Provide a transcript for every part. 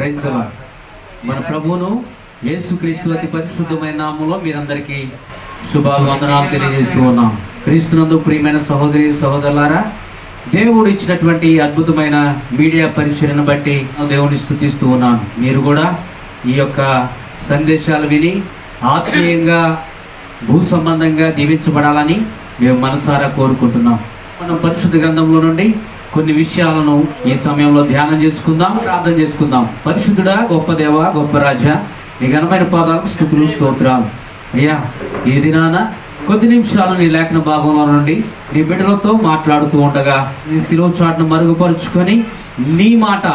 Praise the lord. మన ప్రభువును యేసుక్రీస్తు అతి పరిశుద్ధమైన నామములో మీరందరికీ శుభాభివందనాలు తెలియజేస్తూ ఉన్నాం. క్రీస్తునందు ప్రియమైన సహోదరి సహోదరులారా, దేవుడు ఇచ్చినటువంటి అద్భుతమైన మీడియా పరిచయను బట్టి దేవుని స్తుతిస్తూ ఉన్నాను. మీరు కూడా ఈ యొక్క సందేశాలు విని ఆత్మీయంగా భూ సంబంధంగా దీవించబడాలని మేము మనసారా కోరుకుంటున్నాం. మనం పరిశుద్ధ గ్రంథంలో నుండి కొన్ని విషయాలను ఈ సమయంలో ధ్యానం చేసుకుందాం, ప్రార్థన చేసుకుందాం. పరిశుద్ధుడా, గొప్ప దేవ, గొప్ప రాజా, నీ ఘనమైన పాదాలకు స్తుతులు స్తోత్రాలు. అయ్యా, ఈ దినాన కొద్ది నిమిషాలు నీ లేఖన భాగంలో నుండి నీ బిడ్డలతో మాట్లాడుతూ ఉండగా నీ శిలువ చాటును మరుగుపరుచుకొని నీ మాట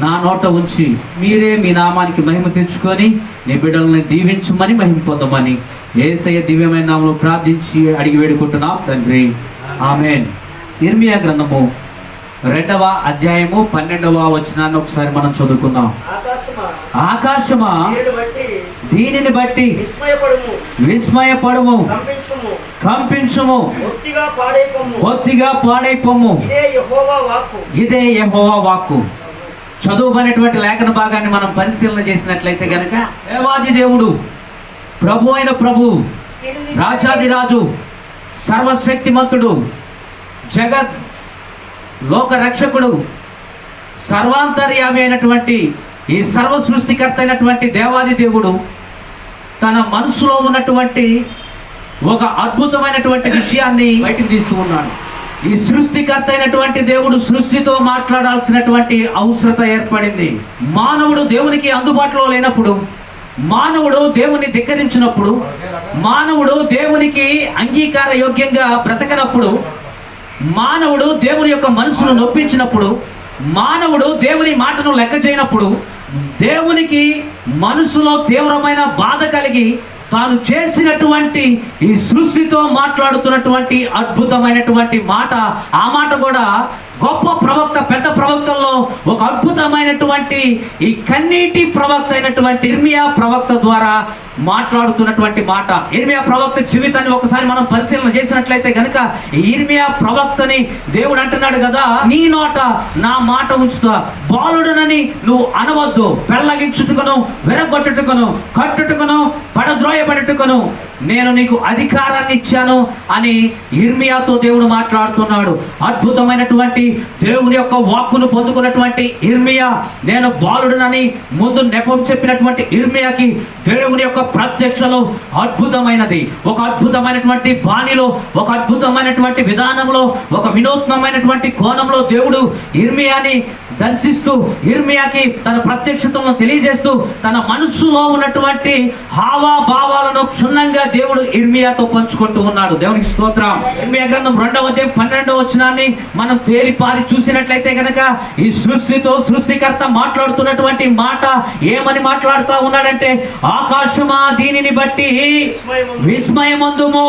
నా నోట ఉంచి మీరే మీ నామానికి మహిమ తెచ్చుకొని నీ బిడ్డలని దీవించమని మహిమ పొందమని యేసయ్య దివ్యమైన నామములో ప్రార్థించి అడిగి వేడుకుంటున్నాం తండ్రి, ఆమేన్. ఇర్మియా గ్రంథము 2వ అధ్యాయము 12వ వచనాన్ని ఒకసారి మనం చదువుకుందాం. ఆకాశమా దీనిని బట్టి విస్మయపడుము, కంపించుము, బొత్తిగా పాడైపోము. ఇదే యెహోవా వాక్కు. చదువుబడినటువంటి లేఖన భాగాన్ని మనం పరిశీలన చేసినట్లయితే గనక దేవాది దేవుడు, ప్రభు అయిన ప్రభు, రాజాదిరాజు, సర్వశక్తిమంతుడు, జగత్ లోక రక్షకుడు, సర్వాంతర్యామి అయినటువంటి ఈ సర్వ సృష్టికర్త అయినటువంటి దేవాది దేవుడు తన మనసులో ఉన్నటువంటి ఒక అద్భుతమైనటువంటి విషయాన్ని బయటికి తీస్తూ ఉన్నాడు. ఈ సృష్టికర్త అయినటువంటి దేవుడు సృష్టితో మాట్లాడాల్సినటువంటి అవసరత ఏర్పడింది. మానవుడు దేవునికి అందుబాటులో లేనప్పుడు, మానవుడు దేవుని ధిక్కరించినప్పుడు, మానవుడు దేవునికి అంగీకార యోగ్యంగా బ్రతకనప్పుడు, మానవుడు దేవుని యొక్క మనసును నొప్పించినప్పుడు, మానవుడు దేవుని మాటను లెక్క చేయనప్పుడు, దేవునికి మనసులో తీవ్రమైన బాధ కలిగి తాను చేసినటువంటి ఈ సృష్టితో మాట్లాడుతున్నటువంటి అద్భుతమైనటువంటి మాట, ఆ మాట కూడా గొప్ప ప్రవక్త, పెద్ద ప్రవక్తల్లో ఒక అద్భుతమైనటువంటి ఈ కన్నీటి ప్రవక్త అయినటువంటి ఇర్మియా ప్రవక్త ద్వారా మాట్లాడుతున్నటువంటి మాట. ఇర్మియా ప్రవక్త జీవితాన్ని ఒకసారి మనం పరిశీలన చేసినట్లయితే గనుక ఇర్మియా ప్రవక్తని దేవుడు అంటున్నాడు కదా, నీ నోట నా మాట ఉంచుతా, బాలుడనని నువ్వు అనవద్దు, పెళ్ళగించుటకును, విరగొట్టుటకును, కట్టుటకును, పడద్రోయబడుటకును నేను నీకు అధికారాన్ని ఇచ్చాను అని ఇర్మియాతో దేవుడు మాట్లాడుతున్నాడు. అద్భుతమైనటువంటి దేవుని యొక్క వాక్కును పొందుకున్నటువంటి ఇర్మియా, నేను బాలుడునని ముందు నెపం చెప్పినటువంటి ఇర్మియాకి దేవుని యొక్క ప్రత్యక్షలో అద్భుతమైనది, ఒక అద్భుతమైనటువంటి బాణిలో, ఒక అద్భుతమైనటువంటి విధానంలో, ఒక వినూత్నమైనటువంటి కోణంలో దేవుడు ఇర్మియాని దర్శిస్తూ, ఇర్మియాకి తన ప్రత్యక్షతను తెలియజేస్తూ, తన మనస్సులో ఉన్నటువంటి హావభావాలను క్షుణ్ణంగా దేవుడు ఇర్మియాతో పంచుకుంటూ ఉన్నాడు. దేవునికి స్తోత్రం. ఇర్మియా గ్రంథం 2వ అధ్యాయం 12వ వచనాన్ని మనం తేరిపారి చూసినట్లయితే గనక ఈ సృష్టితో సృష్టికర్త మాట్లాడుతున్నటువంటి మాట ఏమని మాట్లాడుతూ ఉన్నాడంటే, ఆకాశమా దీనిని బట్టి విస్మయమందుము,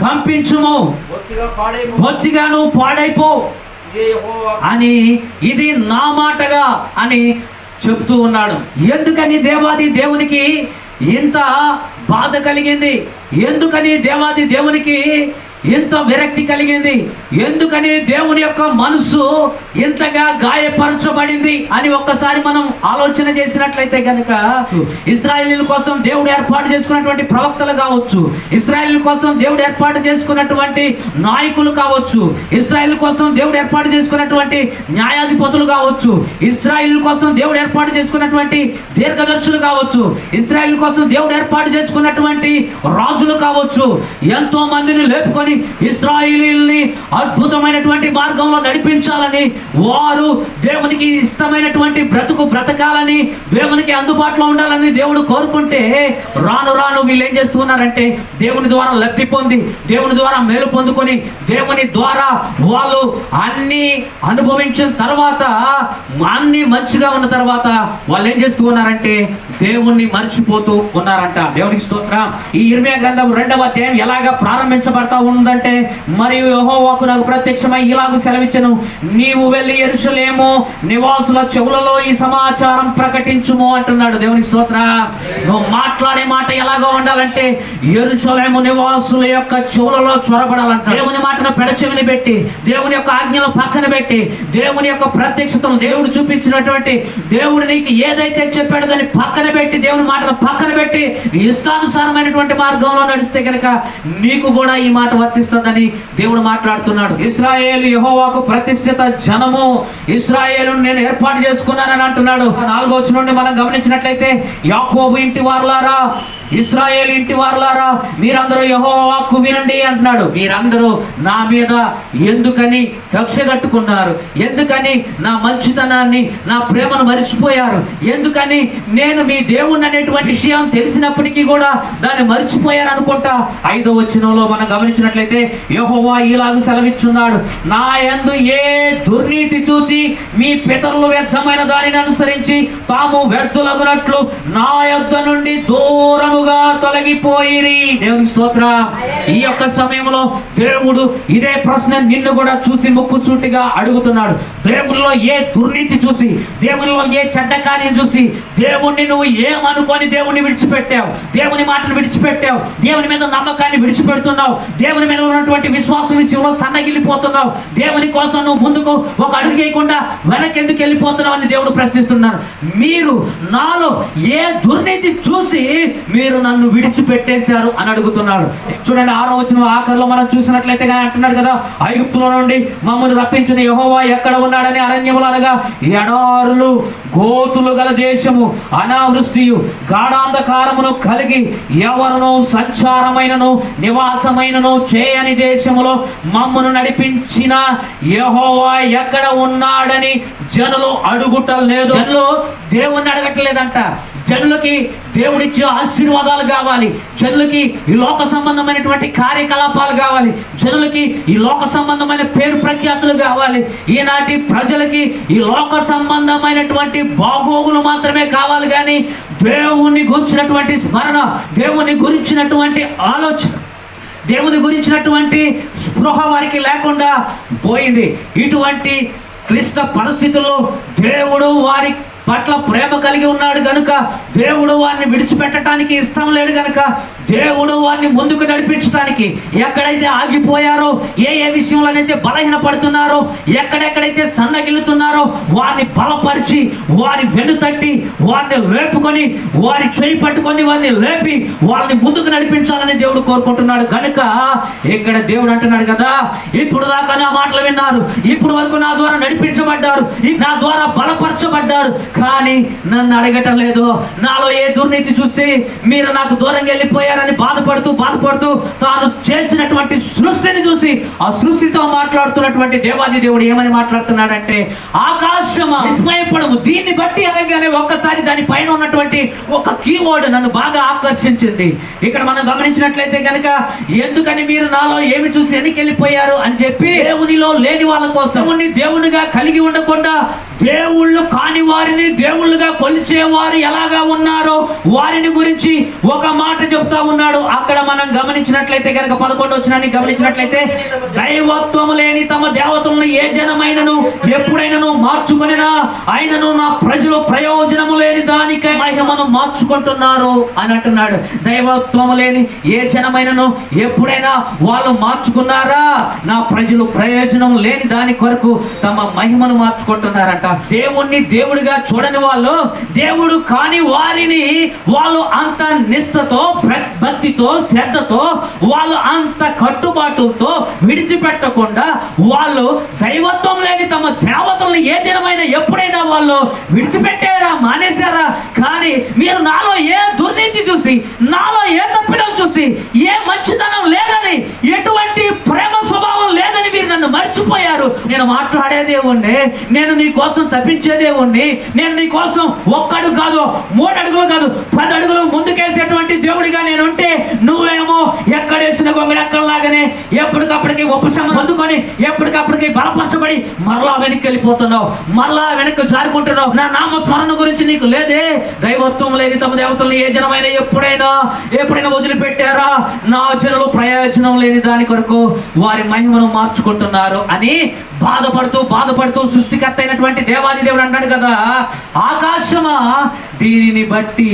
కంపించుము, బొత్తిగా నువ్వు పాడైపో అని, ఇది నా మాటగా అని చెప్తూ ఉన్నాడు. ఎందుకని దేవాది దేవునికి ఇంత బాధ కలిగింది? ఎందుకని దేవాది దేవునికి ఇంత విరక్తి కలిగింది? ఎందుకని దేవుని యొక్క మనసు ఇంతగా గాయపరచబడింది అని ఒక్కసారి మనం ఆలోచన చేసినట్లయితే కనుక, ఇశ్రాయేలీయుల కోసం దేవుడు ఏర్పాటు చేసుకున్నటువంటి ప్రవక్తలు కావచ్చు, ఇశ్రాయేలీయుల కోసం దేవుడు ఏర్పాటు చేసుకున్నటువంటి నాయకులు కావచ్చు, ఇశ్రాయేల్ కోసం దేవుడు ఏర్పాటు చేసుకున్నటువంటి న్యాయాధిపతులు కావచ్చు, ఇశ్రాయేల్ కోసం దేవుడు ఏర్పాటు చేసుకున్నటువంటి దీర్ఘదర్శులు కావచ్చు, ఇశ్రాయేల్ కోసం దేవుడు ఏర్పాటు చేసుకున్నటువంటి రాజులు కావచ్చు, ఎంతో మందిని లేపుకొని ఇశ్రాయేలీయుల్ని అద్భుతమైనటువంటి మార్గంలో నడిపించాలని, వారు దేవునికి ఇష్టమైనటువంటి బ్రతుకు బ్రతకాలని, దేవునికి అందుబాటులో ఉండాలని దేవుడు కోరుకుంటే, రాను రాను వీళ్ళు ఏం చేస్తున్నారంటే దేవుని ద్వారా లబ్ధి పొంది, దేవుని ద్వారా మేలు పొందుకొని, దేవుని ద్వారా వాళ్ళు అన్ని అనుభవించిన తర్వాత, అన్ని మంచిగా ఉన్న తర్వాత వాళ్ళు ఏం చేస్తూ ఉన్నారంటే దేవుణ్ణి మర్చిపోతూ ఉన్నారంట. దేవునికి స్తోత్రం. ఈ ఇర్మియా గ్రంథం 2వ అధ్యాయం ఎలాగా ప్రారంభించబడతా రాస్తుందంటే, మరియు యెహోవాకు నాకు ప్రత్యక్షమై ఇలాగ సెలవిచ్చెను, నీవు వెళ్ళి యెరూషలేము నివాసుల చెవులలో ఈ సమాచారం ప్రకటించుము అంటున్నాడు. దేవుని స్తోత్రం. నువ్వు మాట్లాడే మాట ఎలాగో ఉండాలంటే యెరూషలేము నివాసుల యొక్క చెవులలో చొరబడాలంట. దేవుని మాటను పెడచెవిని పెట్టి, దేవుని యొక్క ఆజ్ఞలు పక్కన పెట్టి, దేవుని యొక్క ప్రత్యక్షతను, దేవుడు చూపించినటువంటి, దేవుడు నీకు ఏదైతే చెప్పాడో దాన్ని పక్కన పెట్టి, దేవుని మాటను పక్కన పెట్టి ఇష్టానుసారమైనటువంటి మార్గంలో నడిస్తే కనుక నీకు కూడా ఈ మాట వర్తిస్తుందని దేవుడు మాట్లాడుతున్నాడు. ఇశ్రాయేలు యెహోవాకు ప్రతిష్ఠిత జనము, ఇశ్రాయేలును నేను ఏర్పాటు చేసుకున్నానని అంటున్నాడు. 4వ వచనం నుండి మనం గమనించినట్లయితే, యాకోబు ఇంటి వారలారా, ఇశ్రాయేలు ఇంటి వారలారా, మీరందరూ యెహోవా వాక్కు వినండి అంటున్నాడు. మీరందరూ నా మీద ఎందుకని కక్ష కట్టుకున్నారు? ఎందుకని నా మంచితనాన్ని, నా ప్రేమను మరిచిపోయారు? ఎందుకని నేను మీ దేవుణ్ణి అనేటువంటి విషయం తెలిసినప్పటికీ కూడా దాన్ని మరిచిపోయారు అనుకుంటా. 5వ వచనంలో మనం గమనించినట్లయితే యెహోవా ఇలాగ సెలవిచ్చున్నాడు, నా యందు ఏ దుర్నీతి చూసి మీ పితరులు వ్యర్థమైన దానిని అనుసరించి తాము వ్యర్థులగునట్లు నా యొద్ద నుండి దూరముగా తొలగిపోయిరి. దేవుని స్తోత్రం. ఈ యొక్క సమయంలో దేవుడు ఇదే ప్రశ్న నిన్ను కూడా చూసి ముక్కుసూటిగా అడుగుతున్నాడు. దేవునిలో ఏ దుర్నీతి చూసి, దేవునిలో ఏ చెడ్డ కార్యం చూసి, దేవుణ్ణి నువ్వు ఏమనుకొని దేవుణ్ణి విడిచిపెట్టావు, దేవుని మాటను విడిచిపెట్టావు, దేవుని మీద నమ్మకాన్ని విడిచిపెడుతున్నావు, దేవుని మీద ఉన్నటువంటి విశ్వాసం విషయంలో సన్నగిల్లిపోతున్నావు, దేవుని కోసం నువ్వు ముందుకు ఒక అడుగు చేయకుండా వెనకెందుకు వెళ్ళిపోతున్నావు అని దేవుడు ప్రశ్నిస్తున్నాడు. మీరు నాలో ఏ దుర్నీతి చూసి మీరు నన్ను విడిచిపెట్టేశారు అని అడుగుతున్నాడు. చూడండి 6వ వచనం ఆఖరిలో మనం చూసినట్లయితే అంటున్నాడు కదా, ఐగుప్తులో నుండి మమ్మల్ని రప్పించిన యెహోవా ఎక్కడ ఉన్నాడని అరణ్యములు అనగా, ఎడారులు గోతులు గల దేశము, అనావృష్టియు గాఢాంధకారమును కలిగి ఎవరును సంచారమైనను నివాసమైనను చేయని దేశములో మమ్మను నడిపించిన యెహోవా ఎక్కడ ఉన్నాడని జనులు అడుగుటలేదు. జనులు దేవుణ్ణి అడగట్లేదంట. జనులకి దేవుడిచ్చే ఆశీర్వాదాలు కావాలి, జనులకి ఈ లోక సంబంధమైనటువంటి కార్యకలాపాలు కావాలి, జనులకి ఈ లోక సంబంధమైన పేరు ప్రఖ్యాతులు కావాలి. ఈనాటి ప్రజలకి ఈ లోక సంబంధమైనటువంటి బాగోగులు మాత్రమే కావాలి, కానీ దేవుణ్ణి గురించినటువంటి స్మరణ, దేవుని గురించినటువంటి ఆలోచన, దేవుని గురించినటువంటి స్పృహ వారికి లేకుండా పోయింది. ఇటువంటి క్లిష్ట పరిస్థితుల్లో దేవుడు వారి పట్ల ప్రేమ కలిగి ఉన్నాడు కనుక, దేవుడు వారిని విడిచిపెట్టడానికి ఇష్టం లేడు కనుక, దేవుడు వారిని ముందుకు నడిపించడానికి, ఎక్కడైతే ఆగిపోయారో, ఏ విషయంలోనైతే బలహీనపడుతున్నారో, ఎక్కడెక్కడైతే సన్నగిల్లుతున్నారో వారిని బలపరిచి, వారి వెనుతట్టి, వారిని లేపుకొని, వారి చేయి పట్టుకొని వారిని లేపి వాళ్ళని ముందుకు నడిపించాలని దేవుడు కోరుకుంటున్నాడు. కనుక ఇక్కడ దేవుడు అంటున్నాడు కదా, ఇప్పుడు దాకా నా మాటలు విన్నారు, ఇప్పుడు వరకు నా ద్వారా నడిపించబడ్డారు, నా ద్వారా బలపరచబడ్డారు, కానీ నన్ను అడగటం లేదు. నాలో ఏ దుర్నీతి చూసి మీరు నాకు దూరంగా వెళ్ళిపోయారని బాధపడుతూ తాను చేసినటువంటి సృష్టిని చూసి ఆ సృష్టితో మాట్లాడుతున్నటువంటి దేవాది దేవుడు ఏమని మాట్లాడుతున్నాడంటే, ఆకాశమా విస్మయపడము. దీన్ని బట్టి అనగానే ఒక్కసారి దాని పైన ఉన్నటువంటి ఒక కీవర్డ్ నన్ను బాగా ఆకర్షించింది. ఇక్కడ మనం గమనించినట్లయితే కనుక, ఎందుకని మీరు నాలో ఏమి చూసి వెనక్కి వెళ్ళిపోయారు అని చెప్పి, దేవునిలో లేని వాళ్ళ కోసం, దేవునిగా కలిగి ఉండకుండా దేవుళ్ళు కాని వారిని దేవుళ్ళుగా కొలిచేవారు ఎలాగా ఉన్నారో వారిని గురించి ఒక మాట చెప్తా ఉన్నాడు. అక్కడ మనం గమనించినట్లయితే కనుక 11వ వచనాన్ని గమనించినట్లయితే, దైవత్వము లేని తమ దేవతలను ఏ జనమైనను ఎప్పుడైనను మార్చుకొనినా ఆయనను నా ప్రజలు ప్రయోజనము లేని దానికై మహిమను మార్చుకుంటున్నారు అని అంటున్నాడు. దైవత్వము లేని ఏ జనమైనను ఎప్పుడైనా వాళ్ళు మార్చుకున్నారా? నా ప్రజలు ప్రయోజనం లేని దాని కొరకు తమ మహిమను మార్చుకుంటున్నారంట. దేవుణ్ణి దేవుడిగా చూడని వాళ్ళు, దేవుడు కాని వారిని వాళ్ళు అంత నిష్ఠతో, భక్తితో, శ్రద్ధతో, వాళ్ళు అంత కట్టుబాటుతో విడిచిపెట్టకుండా వాళ్ళు దైవత్వం లేని తమ దేవతలను ఏ దినమైనా ఎప్పుడైనా వాళ్ళు విడిచిపెట్టారా, మానేశారా? కానీ మీరు నాలో ఏ దుర్నీతి చూసి, నాలో ఏ తప్పిదం చూసి, ఏ మంచితనం లేదని, ఎటువంటి ప్రేమ స్వభావం లేదని మీరు నన్ను మర్చిపోయారు. నేను మాట్లాడేది దేవుణ్ణి, నేను నీ కోసం తప్పించే దేవుణ్ణి, నేను నీ కోసం ఒక్కడుగు కాదు 3 అడుగులు కాదు 10 అడుగులు ముందుకేసేటువంటి దేవుడిగా నేను ఉంటే, నువ్వేమో ఎక్కడేసిన గొంగళెక్కలాగానే ఎప్పటికప్పటికి ఉపశమనం అందుకొని ఎప్పటికప్పటికి బలపరచబడి మరలా వెనక్కి వెళ్ళిపోతున్నావు, మరలా వెనక్కి జారుకుంటున్నావు. నా నామస్మరణ గురించి నీకు లేదే. దైవత్వం లేని తమ దేవతల్ని ఏ జనమైనా ఎప్పుడైనా వదిలిపెట్టారా? నా జనులు ప్రయోజనం లేని దాని కొరకు వారి మహిమను మార్చుకుంటున్నారు అని బాధపడుతూ సృష్టికర్త అయినటువంటి దేవాది దేవుడు అంటాడు కదా, ఆకాశమా దీనిని బట్టి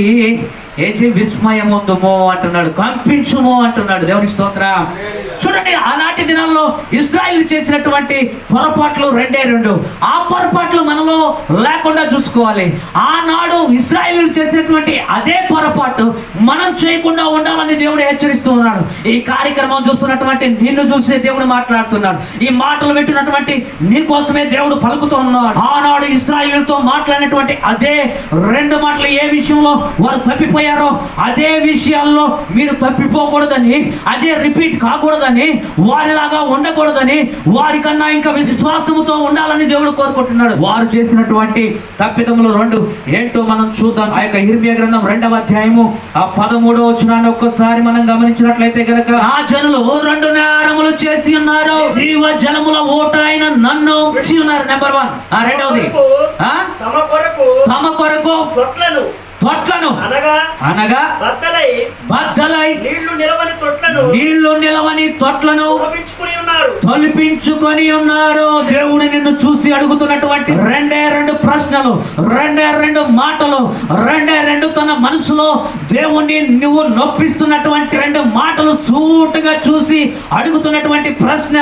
విస్మయం ఉందమో అంటున్నాడు, కంపించుమో అంటున్నాడు. దేవుని స్తోత్రం. చూడండి, ఆనాటి దినాల్లో ఇశ్రాయేలు చేసినటువంటి పొరపాట్లు 2 ఆ పొరపాట్లు మనలో లేకుండా చూసుకోవాలి. ఆనాడు ఇశ్రాయేలు చేసినటువంటి అదే పొరపాటు మనం చేయకుండా ఉండాలని దేవుడు హెచ్చరిస్తూ ఉన్నాడు. ఈ కార్యక్రమం చూస్తున్నటువంటి నిన్ను చూసే దేవుడు మాట్లాడుతున్నాడు. ఈ మాటలు వింటున్నటువంటి నీ కోసమే దేవుడు పలుకుతూ ఉన్నాడు. ఆనాడు ఇశ్రాయేలుతో మాట్లాడినటువంటి అదే 2 మాటలు ఏ విషయంలో వారు తప్పిపోయారో అదే విషయాల్లో మీరు తప్పిపోకూడదని, అదే రిపీట్ కాకూడదని, వారిలాగా ఉండకూడదని, వారికన్నా ఇంకా విశ్వాసముతో ఉండాలని దేవుడు కోరుకుంటున్నాడు. వారు చేసినటువంటి తప్పిదములు 2 ఏంటో మనం చూద్దాం. ఆ యొక్క యిర్మీయా గ్రంథం 2వ అధ్యాయము 13వ వచనాన్ని ఒక్కసారి మనం గమనించినట్లయితే గనక, ఆ జనులు 2 నేరములు చేసి ఉన్నారు, జీవ జలముల ఊట అయిన నన్ను విడిచి ఉన్నారు. నెంబర్ 1. రెండవది, తమ కొరకు తొట్లను అనగా బద్దలై నీళ్లు నిలవని తొట్లను తొలిపించుకొని ఉన్నారు. దేవుడు నిన్ను చూసి అడుగుతున్నటువంటి 2 ప్రశ్నలు, 2 మాటలు, 2 తన మనసులో దేవుణ్ణి నువ్వు నొప్పిస్తున్నటువంటి 2 మాటలు సూటుగా చూసి అడుగుతున్నటువంటి ప్రశ్న,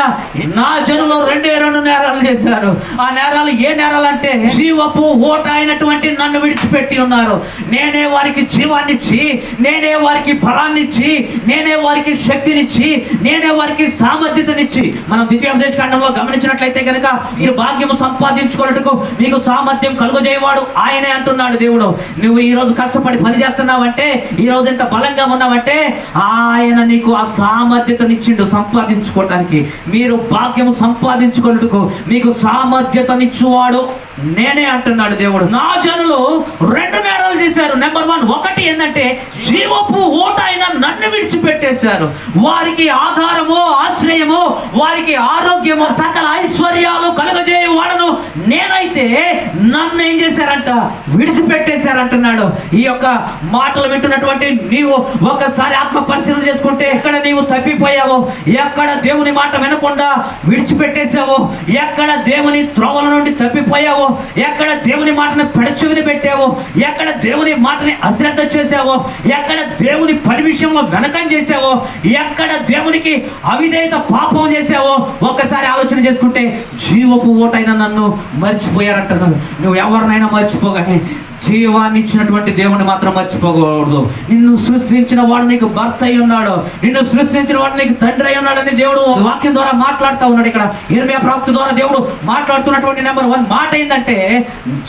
నా జనులు 2 నేరాలు చేశారు. ఆ నేరాలు ఏ నేరాలు అంటే, జీవపు ఓట అయినటువంటి నన్ను విడిచిపెట్టి ఉన్నారు. నేనే వారికి జీవాన్నిచ్చి, నేనే వారికి బలాన్నిచ్చి, నేనే వారికి శక్తినిచ్చి, నేనే వారికి సామర్థ్యతనిచ్చి. మనం ద్వితీయోపదేశకాండంలో గమనించినట్లయితే కనుక, మీరు భాగ్యము సంపాదించుకున్నట్టుకు మీకు సామర్థ్యం కలుగజేయవాడు ఆయనే అంటున్నాడు దేవుడు. నువ్వు ఈ రోజు కష్టపడి పని చేస్తున్నావంటే, ఈ రోజు ఎంత బలంగా ఉన్నావంటే ఆయన నీకు ఆ సామర్థ్యతనిచ్చిండు సంపాదించుకోవడానికి. మీరు భాగ్యము సంపాదించుకున్నట్టుకు మీకు సామర్థ్యతనిచ్చువాడు నేనే అంటున్నాడు దేవుడు. నా జనులు 2 నేరాలు చేశారు. నెంబర్ 1, ఒకటి ఏంటంటే, జీవపు ఓట అయిన నన్ను విడిచిపెట్టేశారు. వారికి ఆధారము, ఆశ్రయము, వారికి ఆరోగ్యము, సకల ఐశ్వర్యాలు కలుగజేయవాడను నేనైతే నన్ను ఏం చేశారంట, విడిచిపెట్టేశారంటున్నాడు. ఈ యొక్క మాటలు వింటున్నటువంటి నీవు ఒకసారి ఆత్మ పరిశీలన చేసుకుంటే, ఎక్కడ నీవు తప్పిపోయావో, ఎక్కడ దేవుని మాట వినకుండా విడిచిపెట్టేశావో, ఎక్కడ దేవుని త్రోవల నుండి తప్పిపోయావో, ఎక్కడ దేవుని మాటను పెడచెవిని పెట్టావో, ఎక్కడ దేవుని మాటని అశ్రద్ధ చేశావో, ఎక్కడ దేవుని పని విషయంలో వెనకం చేశావో, ఎక్కడ దేవునికి అవిధేయత పాపం చేశావో, ఒక్కసారి ఆలోచన చేసుకుంటే జీవపు ఓటైన నన్ను మర్చిపోయారంటున్నాను. నువ్వు ఎవరినైనా మర్చిపోగానే జీవాన్ని ఇచ్చినటువంటి దేవుని మాత్రం మర్చిపోకూడదు. నిన్ను సృష్టించిన వాడు నీకు భర్త అయి ఉన్నాడు, నిన్ను సృష్టించిన వాడు నీకు తండ్రి అయి ఉన్నాడని దేవుడు వాక్యం ద్వారా మాట్లాడుతూ ఉన్నాడు. ఇక్కడ యిర్మీయా ప్రవక్త ద్వారా దేవుడు మాట్లాడుతున్నటువంటి నెంబర్ 1 మాట ఏంటంటే,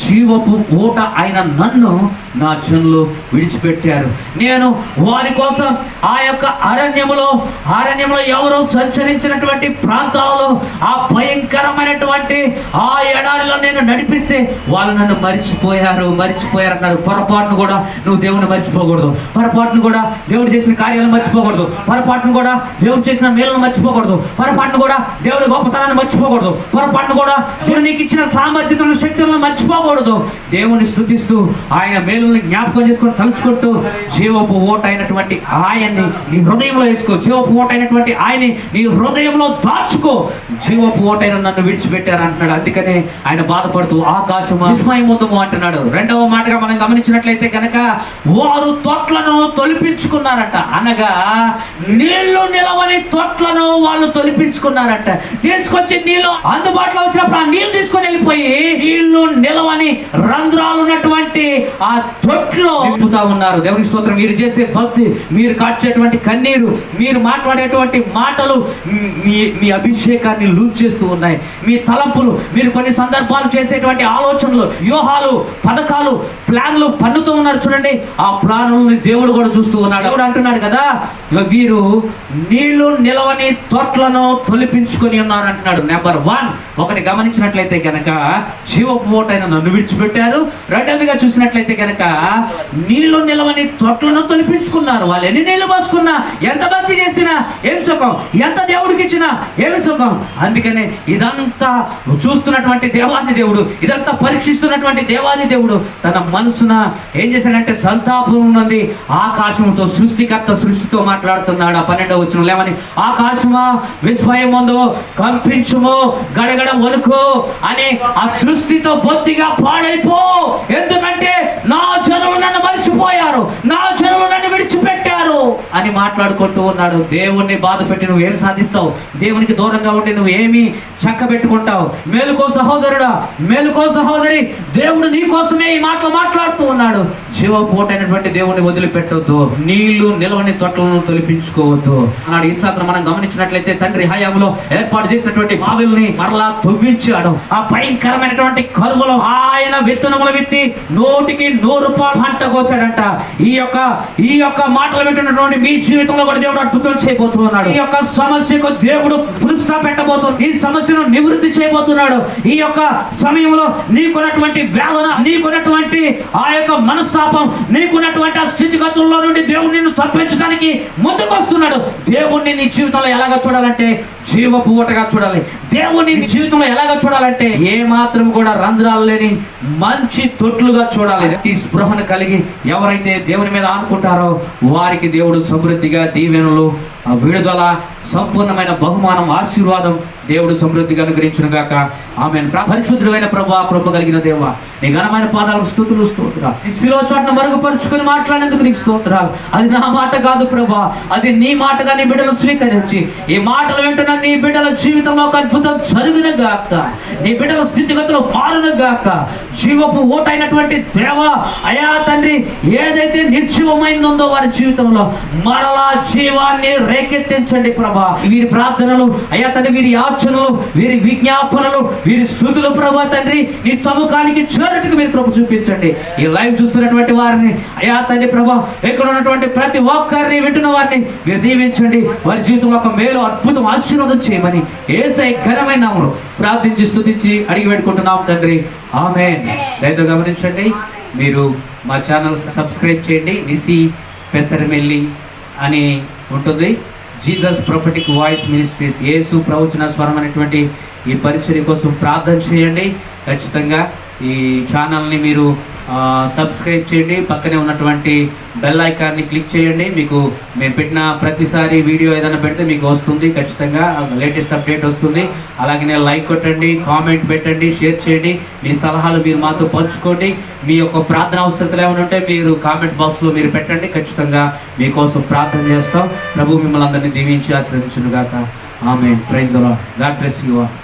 జీవపు ఊట అయిన నన్ను నా జనులు విడిచిపెట్టారు. నేను వారి కోసం ఆ యొక్క అరణ్యములో ఎవరో సంచరించినటువంటి ప్రాంతాలలో ఆ భయంకరమైనటువంటి ఆ ఎడారిలో నేను నడిపిస్తే వాళ్ళు నన్ను మర్చిపోయారన్నారు. పొరపాటును కూడా నువ్వు దేవుని మర్చిపోకూడదు. పొరపాటును కూడా దేవుడు చేసిన కార్యాలను మర్చిపోకూడదు. పొరపాటును కూడా దేవుడు చేసిన మేలను మర్చిపోకూడదు. పొరపాటును కూడా దేవుడి గొప్పతనాన్ని మర్చిపోకూడదు. పొరపాటును కూడా దేవుడు నీకు ఇచ్చిన సామర్థ్యతలను, శక్తులను మర్చిపోకూడదు. దేవుని స్తుతిస్తూ ఆయన మేలుని జ్ఞాపకం చేసుకొని తలుచుకుంటూ జీవపు ఓట అయినటువంటి ఆయన్ని నీ హృదయంలో వేసుకో. జీవపు ఓట అయినటువంటి ఆయన్ని నీ హృదయంలో దాచుకో. జీవపు ఓటైన నన్ను విడిచిపెట్టారు అంటున్నాడు. అందుకనే ఆయన బాధపడుతూ ఆకాశం విస్మయముందము అంటున్నాడు. 2వ మాటగా మనం గమనించినట్లయితే కనుక, వారు తొట్లను తొలిపించుకున్నారట. అనగా నీళ్లు నిలవని తొట్లను వాళ్ళు తొలిపించుకున్నారట. తీసుకొచ్చి నీళ్ళు అందుబాటులో వచ్చినప్పుడు ఆ నీళ్లు తీసుకొని వెళ్ళిపోయి నీళ్లు నిలవని రంధ్రాలు ఉన్నటువంటి ఆ తొట్లో నింపుతా ఉన్నారు. దేవుని స్తోత్రం. మీరు చేసే భక్తి, మీరు కాచేటువంటి కన్నీరు, మీరు మాట్లాడేటువంటి మాటలు మీ అభిషేకాన్ని లూజ్ చేస్తూ ఉన్నాయి. మీ తలంపులు, మీరు కొన్ని సందర్భాలు చేసేటువంటి ఆలోచనలు, వ్యూహాలు, పథకాలు ప్లాన్లు పన్నుతూ ఉన్నారు చూడండి. ఆ ప్లాన్లని దేవుడు కూడా చూస్తూ ఉన్నాడు. దేవుడు అంటున్నాడు కదా, వీరు నీళ్లు నిలవని తోటలను తొలిపించుకొని ఉన్నారు అంటున్నాడు. నెంబర్ 1 ఒకటి గమనించినట్లయితే కనుక జీవపు ఓటైన నన్ను విడిచిపెట్టారు. రెండవదిగా చూసినట్లయితే కనుక నీళ్లు నిలవని తోటలను తొలిపించుకున్నారు. వాళ్ళు ఎన్ని నీళ్లు పోసుకున్నా, ఎంత భక్తి చేసినా ఏం సుఖం, ఎంత దేవుడికి ఇచ్చినా ఏమి సుఖం. అందుకనే ఇదంతా చూస్తున్నటువంటి దేవాది దేవుడు, ఇదంతా పరీక్షిస్తున్నటువంటి దేవాది దేవుడు తన మనసున ఏం చేశాడంటే సంతాపం ఉన్నది. ఆకాశంతో సృష్టికర్త సృష్టితో మాట్లాడుతున్నాడు. 12వ వచనం లేవని, ఆకాశమా విస్మయముందు కంపించుము, గడగడ వణుకు అని ఆ సృష్టితో బొత్తిగా పాడైపో. ఎందుకంటే నా జనులు నన్ను మర్చిపోయారు, నా జనులు నన్ను విడిచిపెట్టారు అని మాట్లాడుకుంటూ ఉన్నాడు. దేవుణ్ణి బాధ పెట్టి నువ్వు ఏమి సాధిస్తావు? దేవునికి దూరంగా ఉండి నువ్వు ఏమి చక్క పెట్టుకుంటావు? మేలుకో సహోదరుడా, మేలుకో సహోదరి, దేవుడు నీ కోసమే ఈ మాటలు మాట్లాడుతూ ఉన్నాడు. జీవపోటైనటువంటి దేవుణ్ణి వదిలిపెట్టొద్దు, నీళ్లు నిలవని తొట్టలను తొలిపించుకోవద్దు అన్నాడు. ఇస్సాకును మనం గమనించినట్లయితే తండ్రి హయాములో ఏర్పాటు చేసినటువంటి బావిల్ని మరలా తవ్వించాడు. ఆ భయంకరమైనటువంటి కరువులో ఆయన విత్తనములు విత్తి 100కి 100 పంట కోసాడంట. ఈ యొక్క మాటలు వింటున్నటువంటి మీ జీవితంలో కూడా దేవుడు అద్భుతం చేయబోతున్నాడు. ఈ యొక్క సమస్యకు దేవుడు ఫుల్ స్టాప్ పెట్టబోతున్నాడు. ఈ సమస్యను నివృత్తి చేయబోతున్నాడు. ఈ యొక్క సమయంలో నీకున్నటువంటి వేదన, నీకున్నటువంటి ఆ యొక్క మనస్తాపం, నీకున్నటువంటి ఆ స్థితిగతుల్లో నుండి దేవుడు నిన్ను తప్పించడానికి ముందుకు వస్తున్నాడు. దేవుణ్ణి నీ జీవితంలో ఎలాగ చూడాలంటే జీవపు ఊటగా చూడాలి. దేవుని నీ జీవితంలో ఎలాగ చూడాలంటే ఏ మాత్రం కూడా రంధ్రాలు లేని మంచి తొట్లుగా చూడాలి. ఈ స్పృహను కలిగి ఎవరైతే దేవుని మీద ఆనుకుంటారో వారికి దేవుడు సమృద్ధిగా దీవెనలు, విడుదల, సంపూర్ణమైన బహుమానం, ఆశీర్వాదం దేవుడు సమృద్ధిగా అనుగ్రహించును గాక. ఆమేన్. పరిశుద్ధుడైన ప్రభువా, కృప కలిగిన దేవా, నీ ఘనమైన పాదాలకు స్తుతులు స్తోత్రాలు. ఈ శిలువ చోట్ను మరుగుపరుచుకొని మాట్లాడేందుకు నీకు స్తోత్రాలు. అది నా మాట కాదు ప్రభువా, అది నీ మాటగా నీ బిడ్డలు స్వీకరించి ఈ మాటలు వింటున్న నీ బిడ్డల జీవితంలో ఒక అద్భుతం జరుగును గాక. నీ బిడ్డల స్థితిగతులు మారును గాక. జీవపు ఓటైనటువంటి దేవ అయా తండ్రి, ఏదైతే నిర్జీవమైందో వారి జీవితంలో మరలా జీవాన్ని రేకెత్తించండి ప్రభా. వీరి ప్రార్థనలు అయా తండ్రి, వీరి యాచనలు, వీరి విజ్ఞాపనలు, వీరి స్తుతులు ప్రభా తండ్రి నీ సముఖానికి చేరటకు మీరు కృప చూపించండి. ఈ లైవ్ చూస్తున్నటువంటి వారిని అయా తండ్రి ప్రభా, ఇక్కడ ఉన్నటువంటి ప్రతి ఒక్కరిని వింటున్న వారిని మీరు దీవించండి. వారి జీవితంలో ఒక మేలు, అద్భుతం, ఆశీర్వాదం చేయమని యేసయ్య ఘనమైన నామములో ప్రార్థించి స్తుతించి అడిగి పెట్టుకుంటున్నాం తండ్రి. ఆమేన్. దయతో గమనించండి, మీరు మా ఛానల్ సబ్స్క్రైబ్ చేయండి. నిసి పెసరమెల్లి అని ఉంటుంది. జీసస్ ప్రొఫెటిక్ వాయిస్ మినిస్ట్రీస్, యేసు ప్రవచన స్వరం అనేటువంటి ఈ పరిచర్య కోసం ప్రార్థన చేయండి. ఖచ్చితంగా ఈ ఛానల్ని మీరు సబ్స్క్రైబ్ చేయండి. పక్కనే ఉన్నటువంటి బెల్ ఐకాన్ని క్లిక్ చేయండి. మీకు మేము పెట్టిన ప్రతిసారి వీడియో ఏదైనా పెడితే మీకు వస్తుంది, ఖచ్చితంగా లేటెస్ట్ అప్డేట్ వస్తుంది. అలాగే లైక్ కొట్టండి, కామెంట్ పెట్టండి, షేర్ చేయండి. మీ సలహాలు మీరు మాతో పంచుకోండి. మీ యొక్క ప్రార్థన అవసరతలు ఏమైనా ఉంటే మీరు కామెంట్ బాక్స్లో మీరు పెట్టండి. ఖచ్చితంగా మీకోసం ప్రార్థన చేస్తాం. ప్రభు మిమ్మల్ని అందరినీ దీవించి ఆశీర్వదించును గాక. Amen. Praise the lord. God bless you all.